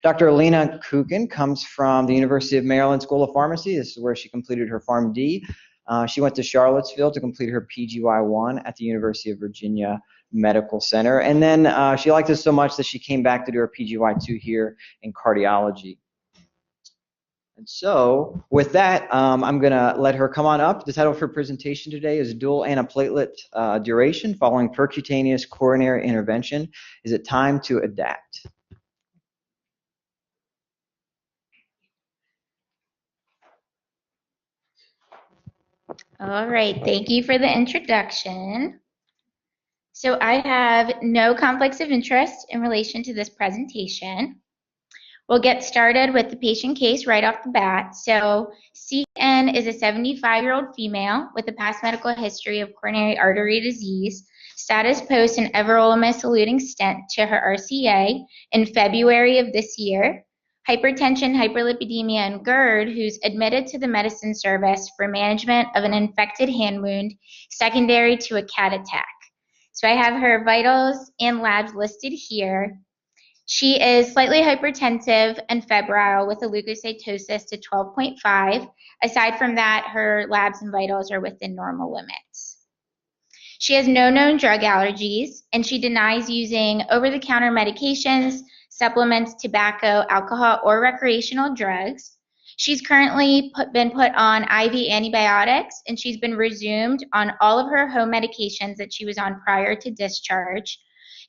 Dr. Alina Kukin comes from the University of Maryland School of Pharmacy. This is where she completed her PharmD. She went to Charlottesville to complete her PGY1 at the University of Virginia Medical Center. And then she liked it so much that she came back to do her PGY2 here in cardiology. And so with that, I'm going to let her come on up. The title of her presentation today is Dual Antiplatelet Duration Following Percutaneous Coronary Intervention. Is it time to adapt? All right, thank you for the introduction. So I have no conflicts of interest in relation to this presentation. We'll get started with the patient case right off the bat. So CN is a 75-year-old female with a past medical history of coronary artery disease, status post an everolimus-eluting stent to her RCA in February of this year, hypertension, hyperlipidemia, and GERD, who's admitted to the medicine service for management of an infected hand wound secondary to a CAT attack. So I have her vitals and labs listed here. She is slightly hypertensive and febrile with a leukocytosis to 12.5. Aside from that, her labs and vitals are within normal limits. She has no known drug allergies, and she denies using over-the-counter medications, supplements, tobacco, alcohol, or recreational drugs. She's currently been put on IV antibiotics, and she's been resumed on all of her home medications that she was on prior to discharge,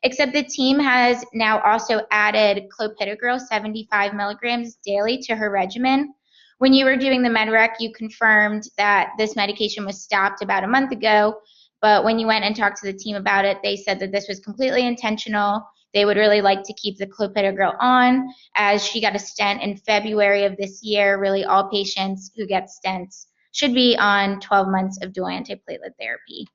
except the team has now also added clopidogrel 75 milligrams daily to her regimen. When you were doing the MedRec, you confirmed that this medication was stopped about a month ago, but when you went and talked to the team about it, they said that this was completely intentional. They would really like to keep the clopidogrel on, as she got a stent in February of this year. Really, all patients who get stents should be on 12 months of dual antiplatelet therapy.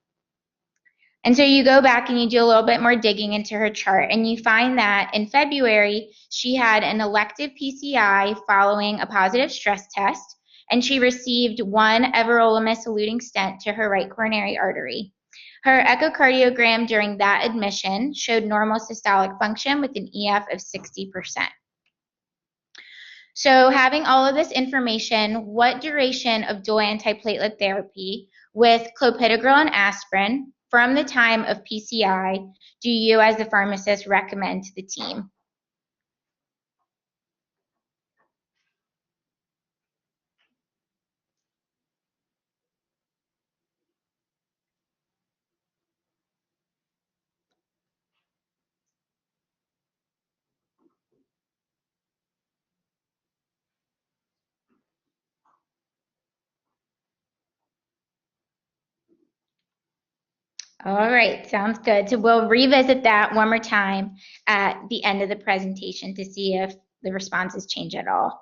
And so you go back and you do a little bit more digging into her chart, and you find that in February, she had an elective PCI following a positive stress test, and she received one everolimus-eluting stent to her right coronary artery. Her echocardiogram during that admission showed normal systolic function with an EF of 60%. So having all of this information, what duration of dual antiplatelet therapy with clopidogrel and aspirin from the time of PCI do you as the pharmacist recommend to the team? All right, sounds good. So we'll revisit that one more time at the end of the presentation to see if the responses change at all.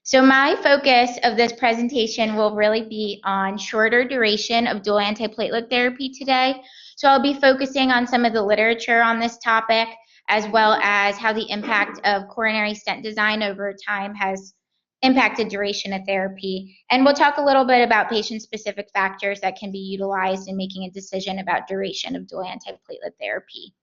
So my focus of this presentation will really be on shorter duration of dual antiplatelet therapy today. So I'll be focusing on some of the literature on this topic, as well as how the impact of coronary stent design over time has impacted duration of therapy. And we'll talk a little bit about patient-specific factors that can be utilized in making a decision about duration of dual antiplatelet therapy.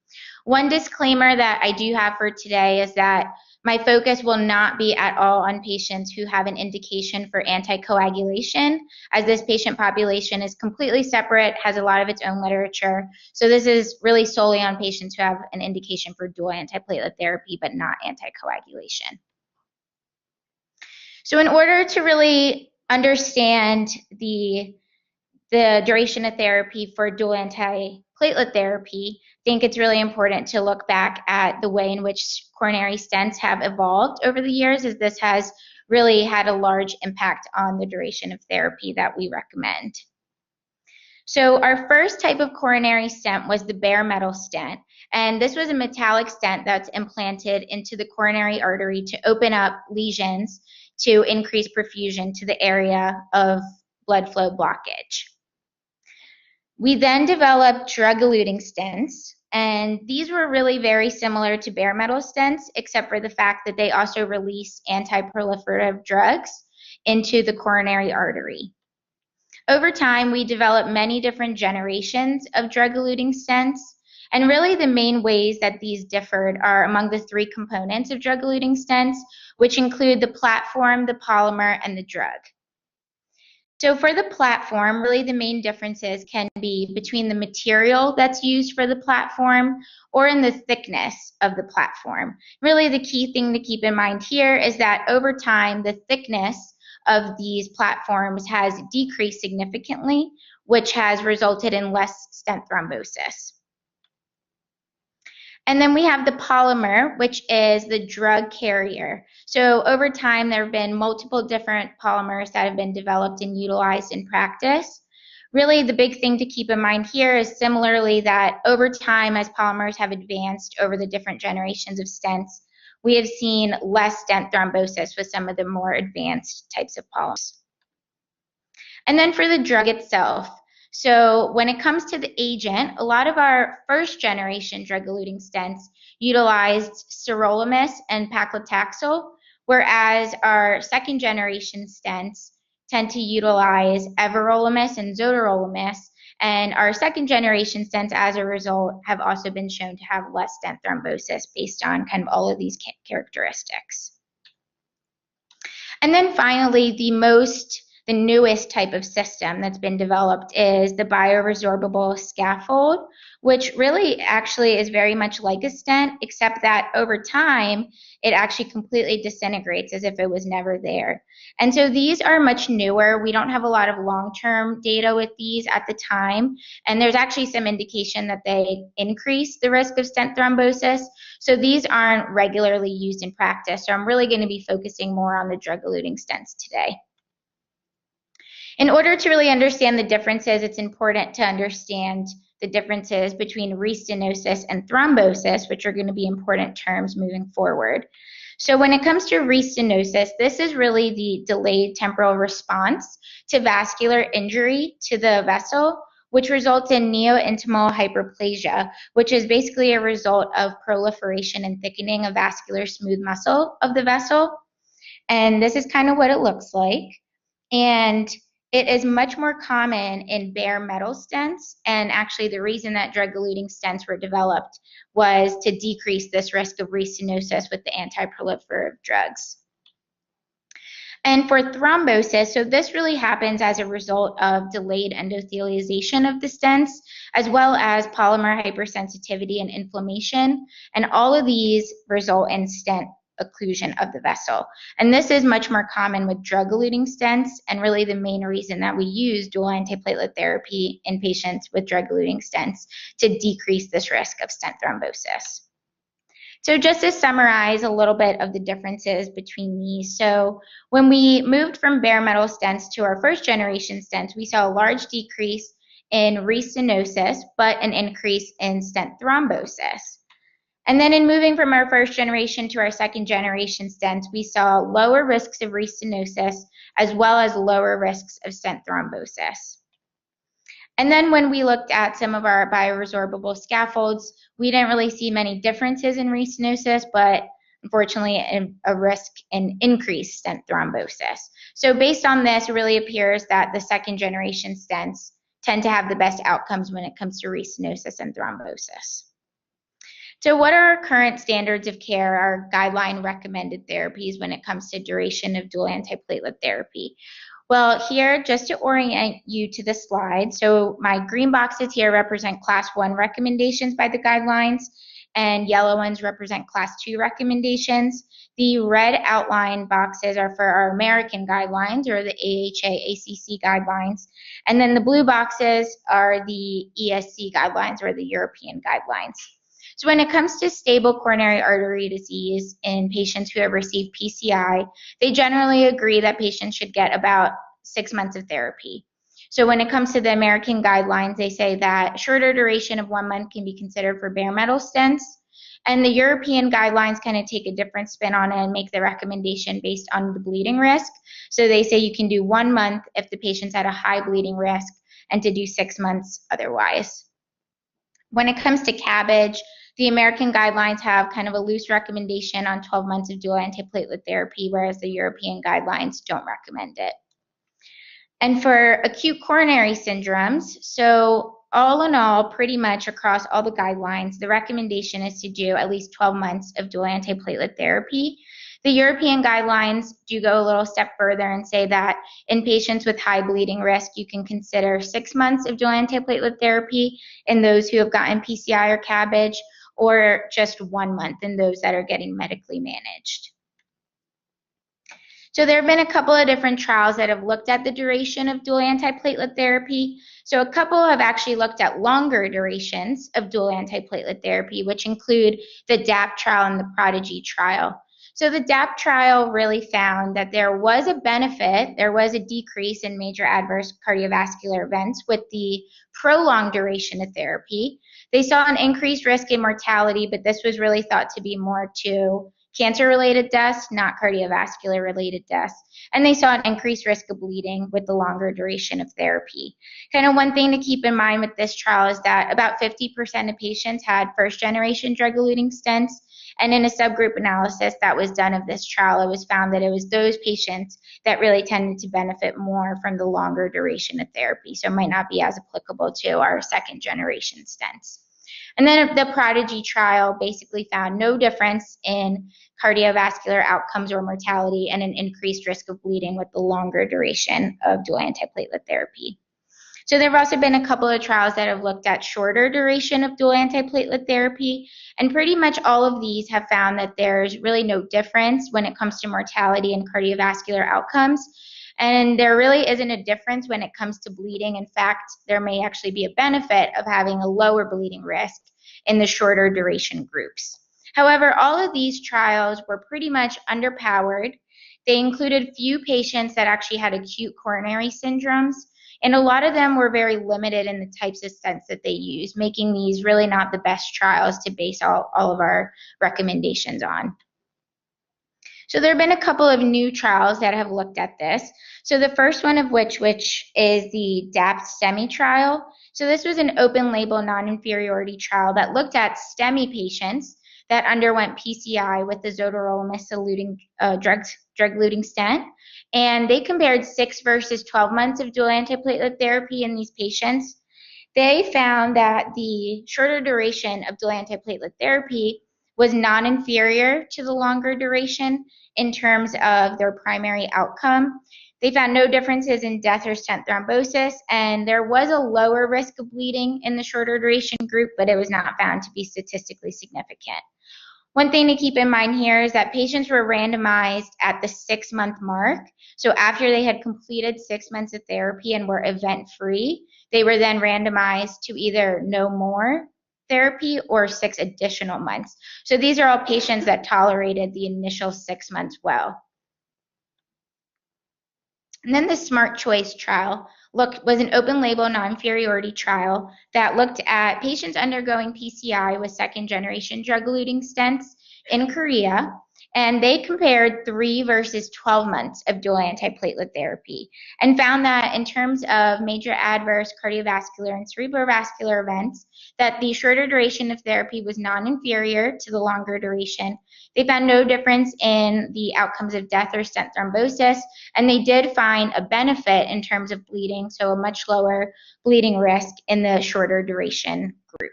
One disclaimer that I do have for today is that my focus will not be at all on patients who have an indication for anticoagulation, as this patient population is completely separate, has a lot of its own literature. So this is really solely on patients who have an indication for dual antiplatelet therapy, but not anticoagulation. So in order to really understand the duration of therapy for dual antiplatelet therapy, I think it's really important to look back at the way in which coronary stents have evolved over the years, as this has really had a large impact on the duration of therapy that we recommend. So our first type of coronary stent was the bare metal stent, and this was a metallic stent that's implanted into the coronary artery to open up lesions to increase perfusion to the area of blood flow blockage. We then developed drug-eluting stents, and these were really very similar to bare metal stents, except for the fact that they also release anti-proliferative drugs into the coronary artery. Over time, we developed many different generations of drug-eluting stents, And really the main ways that these differed are among the three components of drug-eluting stents, which include the platform, the polymer, and the drug. So for the platform, really the main differences can be between the material that's used for the platform or in the thickness of the platform. Really the key thing to keep in mind here is that over time, the thickness of these platforms has decreased significantly, which has resulted in less stent thrombosis. And then we have the polymer, which is the drug carrier. So over time, there have been multiple different polymers that have been developed and utilized in practice. Really, the big thing to keep in mind here is similarly that over time, as polymers have advanced over the different generations of stents, we have seen less stent thrombosis with some of the more advanced types of polymers. And then for the drug itself, so when it comes to the agent, a lot of our first generation drug-eluting stents utilized sirolimus and paclitaxel, whereas our second generation stents tend to utilize everolimus and zodorolimus, and our second generation stents as a result have also been shown to have less stent thrombosis based on kind of all of these characteristics. And then finally, the newest type of system that's been developed is the bioresorbable scaffold, which really actually is very much like a stent, except that over time, it actually completely disintegrates as if it was never there. And so these are much newer. We don't have a lot of long-term data with these at the time, and there's actually some indication that they increase the risk of stent thrombosis. So these aren't regularly used in practice. So I'm really going to be focusing more on the drug-eluting stents today. In order to really understand the differences, it's important to understand the differences between restenosis and thrombosis, which are going to be important terms moving forward. So when it comes to restenosis, this is really the delayed temporal response to vascular injury to the vessel, which results in neointimal hyperplasia, which is basically a result of proliferation and thickening of vascular smooth muscle of the vessel. And this is kind of what it looks like. And it is much more common in bare metal stents, and actually the reason that drug-eluting stents were developed was to decrease this risk of restenosis with the anti-proliferative drugs. And for thrombosis, so this really happens as a result of delayed endothelialization of the stents, as well as polymer hypersensitivity and inflammation, and all of these result in stent occlusion of the vessel. And this is much more common with drug-eluting stents, and really the main reason that we use dual antiplatelet therapy in patients with drug-eluting stents to decrease this risk of stent thrombosis. So just to summarize a little bit of the differences between these. So when we moved from bare metal stents to our first generation stents, we saw a large decrease in restenosis, but an increase in stent thrombosis. And then in moving from our first generation to our second generation stents, we saw lower risks of restenosis as well as lower risks of stent thrombosis. And then when we looked at some of our bioresorbable scaffolds, we didn't really see many differences in restenosis, but unfortunately a risk in increased stent thrombosis. So based on this, it really appears that the second generation stents tend to have the best outcomes when it comes to restenosis and thrombosis. So what are our current standards of care, our guideline recommended therapies when it comes to duration of dual antiplatelet therapy? Well, here, just to orient you to the slide, so my green boxes here represent class 1 recommendations by the guidelines, and yellow ones represent class 2 recommendations. The red outline boxes are for our American guidelines, or the AHA-ACC guidelines, and then the blue boxes are the ESC guidelines, or the European guidelines. So when it comes to stable coronary artery disease in patients who have received PCI, they generally agree that patients should get about 6 months of therapy. So when it comes to the American guidelines, they say that shorter duration of 1 month can be considered for bare metal stents. And the European guidelines kind of take a different spin on it and make the recommendation based on the bleeding risk. So they say you can do 1 month if the patient's at a high bleeding risk and to do 6 months otherwise. When it comes to CABG, the American guidelines have kind of a loose recommendation on 12 months of dual antiplatelet therapy, whereas the European guidelines don't recommend it. And for acute coronary syndromes, so all in all, pretty much across all the guidelines, the recommendation is to do at least 12 months of dual antiplatelet therapy. The European guidelines do go a little step further and say that in patients with high bleeding risk, you can consider 6 months of dual antiplatelet therapy in those who have gotten PCI or CABG, or just 1 month in those that are getting medically managed. So there have been a couple of different trials that have looked at the duration of dual antiplatelet therapy. So a couple have actually looked at longer durations of dual antiplatelet therapy, which include the aDAPT trial and the PRODIGY trial. So the aDAPT trial really found that there was a benefit, there was a decrease in major adverse cardiovascular events with the prolonged duration of therapy. They saw an increased risk in mortality, but this was really thought to be more to cancer-related deaths, not cardiovascular-related deaths. And they saw an increased risk of bleeding with the longer duration of therapy. Kind of one thing to keep in mind with this trial is that about 50% of patients had first-generation drug-eluting stents. And in a subgroup analysis that was done of this trial, it was found that it was those patients that really tended to benefit more from the longer duration of therapy. So it might not be as applicable to our second-generation stents. And then the PRODIGY trial basically found no difference in cardiovascular outcomes or mortality and an increased risk of bleeding with the longer duration of dual antiplatelet therapy. So there have also been a couple of trials that have looked at shorter duration of dual antiplatelet therapy, and pretty much all of these have found that there's really no difference when it comes to mortality and cardiovascular outcomes. And there really isn't a difference when it comes to bleeding. In fact, there may actually be a benefit of having a lower bleeding risk in the shorter duration groups. However, all of these trials were pretty much underpowered. They included few patients that actually had acute coronary syndromes, and a lot of them were very limited in the types of stents that they use, making these really not the best trials to base all of our recommendations on. So there have been a couple of new trials that have looked at this. So the first one of which is the aDAPT STEMI trial. So this was an open label non-inferiority trial that looked at STEMI patients that underwent PCI with the zotorolamist-eluting drug-eluting stent. And they compared 6 versus 12 months of dual antiplatelet therapy in these patients. They found that the shorter duration of dual antiplatelet therapy was non-inferior to the longer duration in terms of their primary outcome. They found no differences in death or stent thrombosis, and there was a lower risk of bleeding in the shorter duration group, but it was not found to be statistically significant. One thing to keep in mind here is that patients were randomized at the 6-month mark. So after they had completed 6 months of therapy and were event-free, they were then randomized to either no more therapy or 6 additional months. So these are all patients that tolerated the initial 6 months well. And then the SMART Choice trial was an open label non-inferiority trial that looked at patients undergoing PCI with second-generation drug-eluting stents in Korea, and they compared 3 versus 12 months of dual antiplatelet therapy and found that in terms of major adverse cardiovascular and cerebrovascular events, that the shorter duration of therapy was non-inferior to the longer duration. They found no difference in the outcomes of death or stent thrombosis, and they did find a benefit in terms of bleeding, so a much lower bleeding risk in the shorter duration group.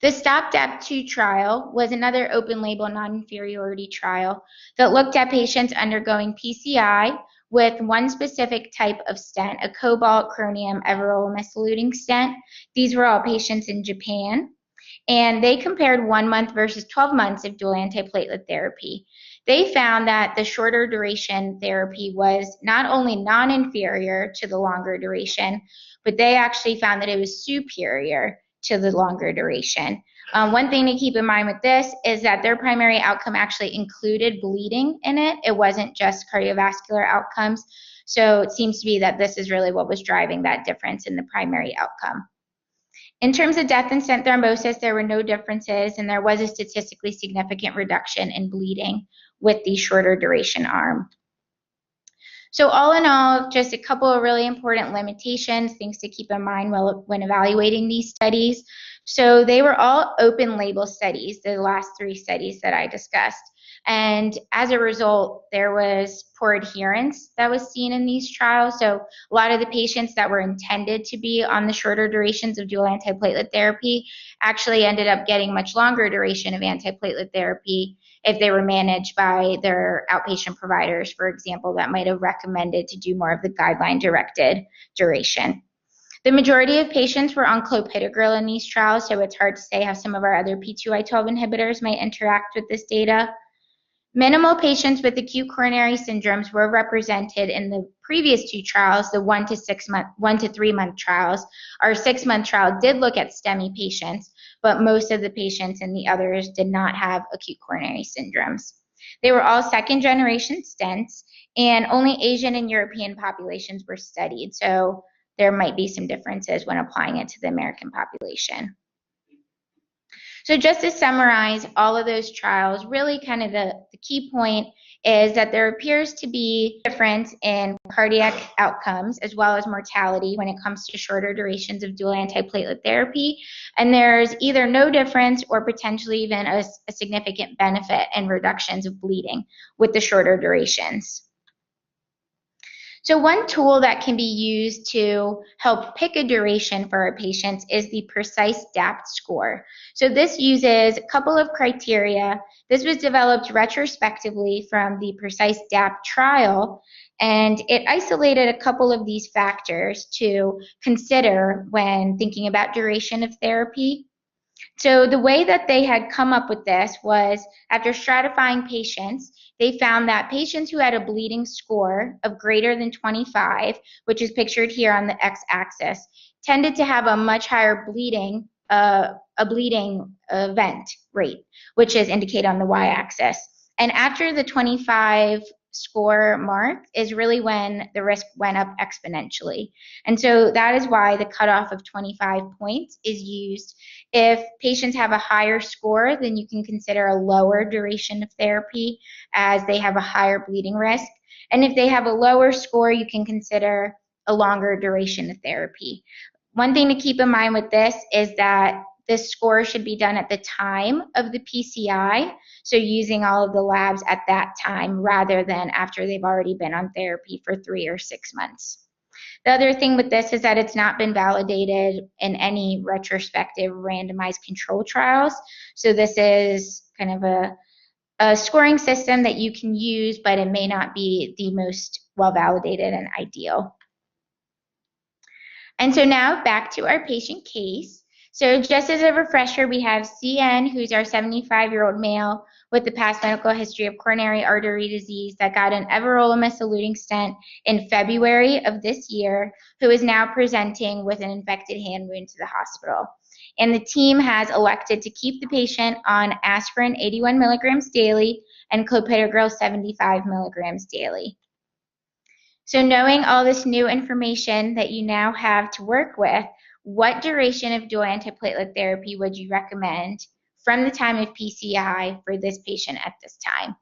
The aDAPT trial was another open-label non-inferiority trial that looked at patients undergoing PCI with one specific type of stent, a cobalt chromium everolimus-eluting stent. These were all patients in Japan, and they compared 1 month versus 12 months of dual antiplatelet therapy. They found that the shorter duration therapy was not only non-inferior to the longer duration, but they actually found that it was superior to the longer duration. One thing to keep in mind with this is that their primary outcome actually included bleeding in it. It wasn't just cardiovascular outcomes. So it seems to be that this is really what was driving that difference in the primary outcome. In terms of death and stent thrombosis, there were no differences, and there was a statistically significant reduction in bleeding with the shorter duration arm. So all in all, just a couple of really important limitations, things to keep in mind when evaluating these studies. So they were all open label studies, the last 3 studies that I discussed. And as a result, there was poor adherence that was seen in these trials. So a lot of the patients that were intended to be on the shorter durations of dual antiplatelet therapy actually ended up getting much longer duration of antiplatelet therapy if they were managed by their outpatient providers, for example, that might have recommended to do more of the guideline-directed duration. The majority of patients were on clopidogrel in these trials, so it's hard to say how some of our other P2Y12 inhibitors might interact with this data. Minimal patients with acute coronary syndromes were represented in the previous 2 trials, the 1 to 3 month trials. Our 6-month trial did look at STEMI patients, but most of the patients in the others did not have acute coronary syndromes. They were all 2nd-generation stents, and only Asian and European populations were studied, so there might be some differences when applying it to the American population. So just to summarize all of those trials, really kind of the key point is that there appears to be a difference in cardiac outcomes as well as mortality when it comes to shorter durations of dual antiplatelet therapy. And there's either no difference or potentially even a significant benefit in reductions of bleeding with the shorter durations. So one tool that can be used to help pick a duration for our patients is the Precise aDAPT score. So this uses a couple of criteria. This was developed retrospectively from the Precise aDAPT trial, and it isolated a couple of these factors to consider when thinking about duration of therapy. So the way that they had come up with this was after stratifying patients, they found that patients who had a bleeding score of greater than 25, which is pictured here on the x-axis, tended to have a much higher bleeding event rate, which is indicated on the y-axis. And after the 25 score mark is really when the risk went up exponentially. And so that is why the cutoff of 25 points is used. If patients have a higher score, then you can consider a lower duration of therapy as they have a higher bleeding risk. And if they have a lower score, you can consider a longer duration of therapy. One thing to keep in mind with this is that this score should be done at the time of the PCI, so using all of the labs at that time rather than after they've already been on therapy for 3 or 6 months. The other thing with this is that it's not been validated in any retrospective randomized control trials, so this is kind of a scoring system that you can use, but it may not be the most well-validated and ideal. And so now back to our patient case. So just as a refresher, we have CN, who's our 75-year-old male with the past medical history of coronary artery disease that got an everolimus-eluting stent in February of this year, who is now presenting with an infected hand wound to the hospital. And the team has elected to keep the patient on aspirin 81 milligrams daily and clopidogrel 75 milligrams daily. So knowing all this new information that you now have to work with, what duration of dual antiplatelet therapy would you recommend from the time of PCI for this patient at this time?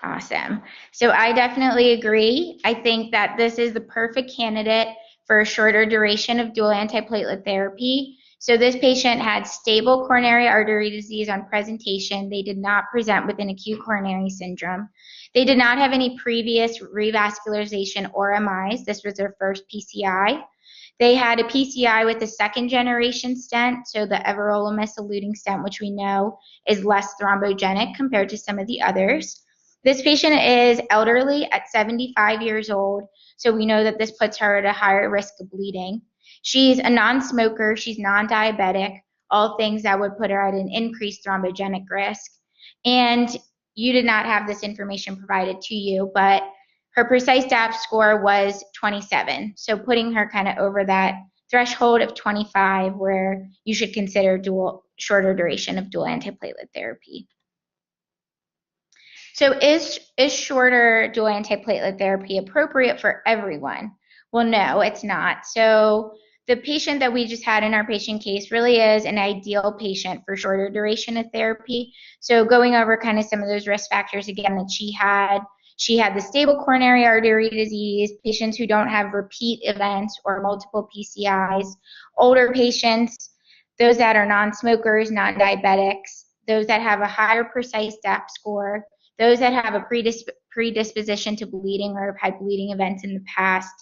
Awesome. So I definitely agree. I think that this is the perfect candidate for a shorter duration of dual antiplatelet therapy. So this patient had stable coronary artery disease on presentation. They did not present with an acute coronary syndrome. They did not have any previous revascularization or MIs. This was their first PCI. They had a PCI with a 2nd-generation stent, so the everolimus-eluting stent, which we know is less thrombogenic compared to some of the others. This patient is elderly at 75 years old, so we know that this puts her at a higher risk of bleeding. She's a non-smoker, she's non-diabetic, all things that would put her at an increased thrombogenic risk. And you did not have this information provided to you, but her Precise aDAPT score was 27, so putting her kind of over that threshold of 25 where you should consider shorter duration of dual antiplatelet therapy. So is shorter dual antiplatelet therapy appropriate for everyone? Well, no, it's not. So the patient that we just had in our patient case really is an ideal patient for shorter duration of therapy. So going over kind of some of those risk factors again that she had the stable coronary artery disease, patients who don't have repeat events or multiple PCIs, older patients, those that are non-smokers, non-diabetics, those that have a higher precise aDAPT score, those that have a predisposition to bleeding or have had bleeding events in the past,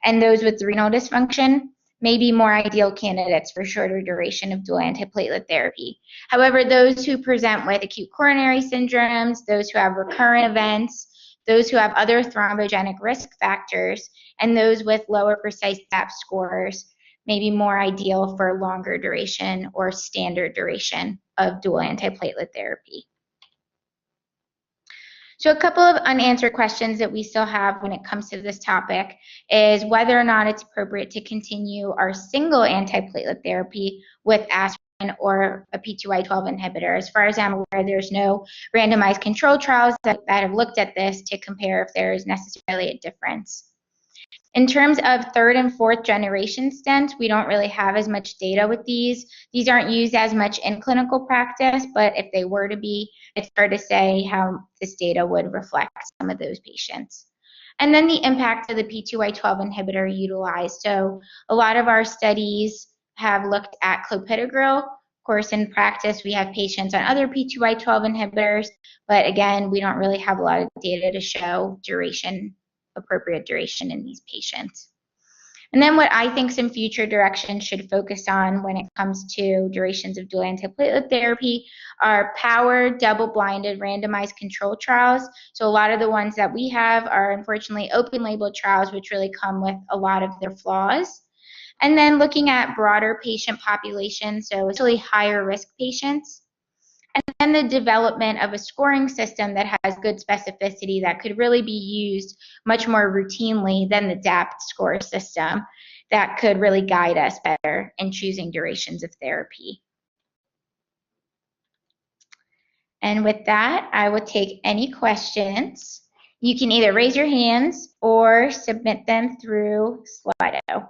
and those with renal dysfunction may be more ideal candidates for shorter duration of dual antiplatelet therapy. However, those who present with acute coronary syndromes, those who have recurrent events, those who have other thrombogenic risk factors, and those with lower precise aDAPT scores may be more ideal for longer duration or standard duration of dual antiplatelet therapy. So a couple of unanswered questions that we still have when it comes to this topic is whether or not it's appropriate to continue our single antiplatelet therapy with aspirin or a P2Y12 inhibitor. As far as I'm aware, there's no randomized control trials that have looked at this to compare if there is necessarily a difference. In terms of third and fourth generation stents, we don't really have as much data with these. These aren't used as much in clinical practice, but if they were to be, it's hard to say how this data would reflect some of those patients. And then the impact of the P2Y12 inhibitor utilized. So a lot of our studies have looked at clopidogrel. Of course, in practice, we have patients on other P2Y12 inhibitors, but again, we don't really have a lot of data to show appropriate duration in these patients. And then what I think some future directions should focus on when it comes to durations of dual antiplatelet therapy are powered, double-blinded, randomized control trials. So a lot of the ones that we have are unfortunately open-label trials, which really come with a lot of their flaws. And then looking at broader patient populations, so essentially higher risk patients. And then the development of a scoring system that has good specificity that could really be used much more routinely than the aDAPT score system that could really guide us better in choosing durations of therapy. And with that, I will take any questions. You can either raise your hands or submit them through Slido.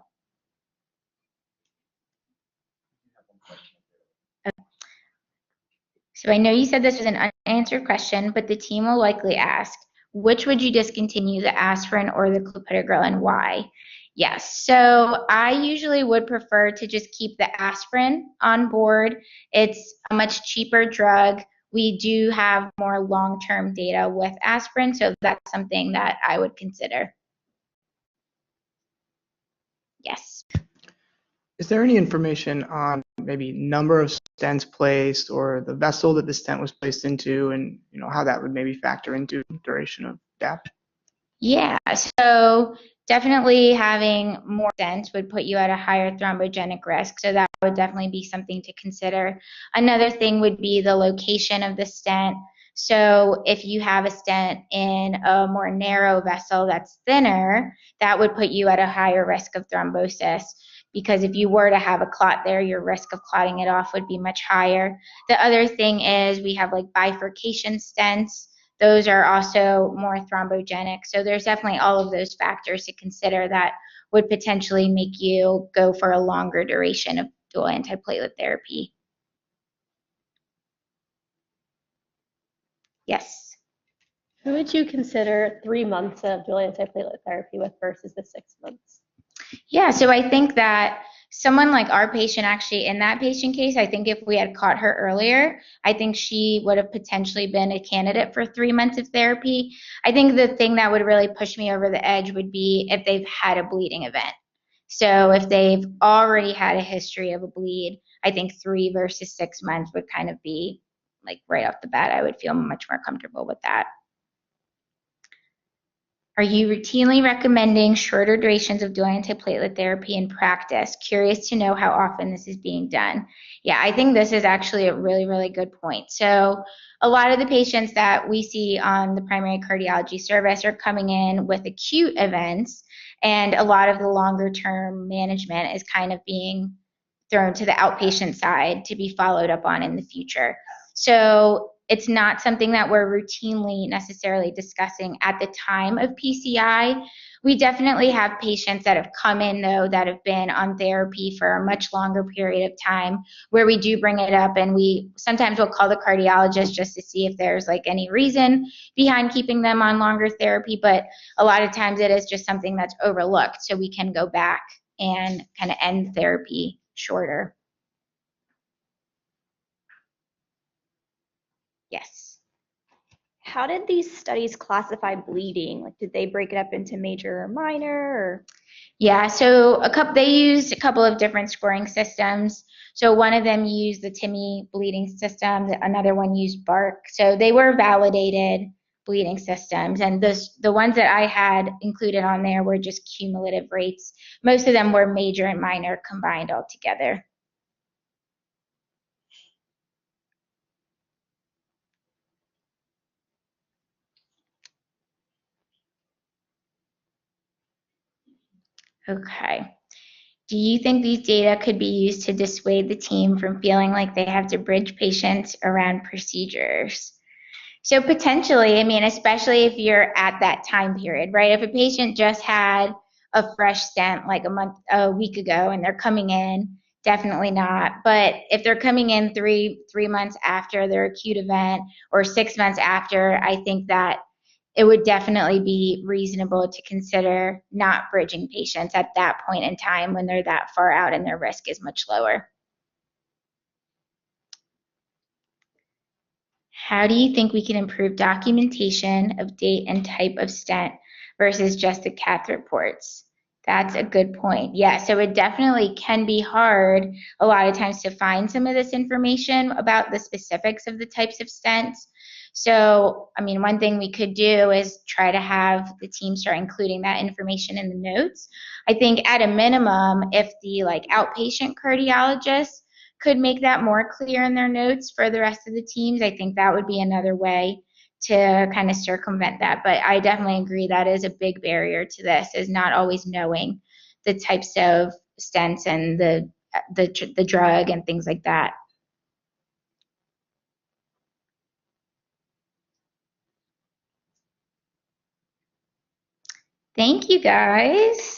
So I know you said this was an unanswered question, but the team will likely ask, which would you discontinue, the aspirin or the clopidogrel, and why? Yes, so I usually would prefer to just keep the aspirin on board. It's a much cheaper drug. We do have more long-term data with aspirin, so that's something that I would consider. Yes. Is there any information on maybe number of stents placed or the vessel that the stent was placed into, and how that would maybe factor into duration of aDAPT? Yeah, so definitely having more stents would put you at a higher thrombogenic risk, so that would definitely be something to consider. Another thing would be the location of the stent. So if you have a stent in a more narrow vessel that's thinner, that would put you at a higher risk of thrombosis, because if you were to have a clot there, your risk of clotting it off would be much higher. The other thing is we have like bifurcation stents. Those are also more thrombogenic. So there's definitely all of those factors to consider that would potentially make you go for a longer duration of dual antiplatelet therapy. Yes. Who would you consider 3 months of dual antiplatelet therapy with versus the 6 months? Yeah, so I think that someone like our patient, actually in that patient case, I think if we had caught her earlier, I think she would have potentially been a candidate for 3 months of therapy. I think the thing that would really push me over the edge would be if they've had a bleeding event. So if they've already had a history of a bleed, I think 3 versus 6 months would kind of be like right off the bat, I would feel much more comfortable with that. Are you routinely recommending shorter durations of dual antiplatelet therapy in practice? Curious to know how often this is being done. Yeah, I think this is actually a really, really good point. So a lot of the patients that we see on the primary cardiology service are coming in with acute events, and a lot of the longer term management is kind of being thrown to the outpatient side to be followed up on in the future. So it's not something that we're routinely necessarily discussing at the time of PCI. We definitely have patients that have come in, though, that have been on therapy for a much longer period of time, where we do bring it up, and we sometimes will call the cardiologist just to see if there's like any reason behind keeping them on longer therapy. But a lot of times it is just something that's overlooked, so we can go back and kind of end therapy shorter. Yes. How did these studies classify bleeding? Like, did they break it up into major or minor? Or? Yeah, so they used a couple of different scoring systems. So one of them used the TIMI bleeding system, another one used BARC. So they were validated bleeding systems, and the ones that I had included on there were just cumulative rates. Most of them were major and minor combined all together. Okay. Do you think these data could be used to dissuade the team from feeling like they have to bridge patients around procedures? So potentially, I mean, especially if you're at that time period, right? If a patient just had a fresh stent like a week ago and they're coming in, definitely not. But if they're coming in three months after their acute event or 6 months after, I think that it would definitely be reasonable to consider not bridging patients at that point in time when they're that far out and their risk is much lower. How do you think we can improve documentation of date and type of stent versus just the cath reports? That's a good point. Yeah, so it definitely can be hard a lot of times to find some of this information about the specifics of the types of stents. So, I mean, one thing we could do is try to have the team start including that information in the notes. I think at a minimum, if the like outpatient cardiologist could make that more clear in their notes for the rest of the teams, I think that would be another way to kind of circumvent that. But I definitely agree that is a big barrier to this, is not always knowing the types of stents and the drug and things like that. Thank you, guys.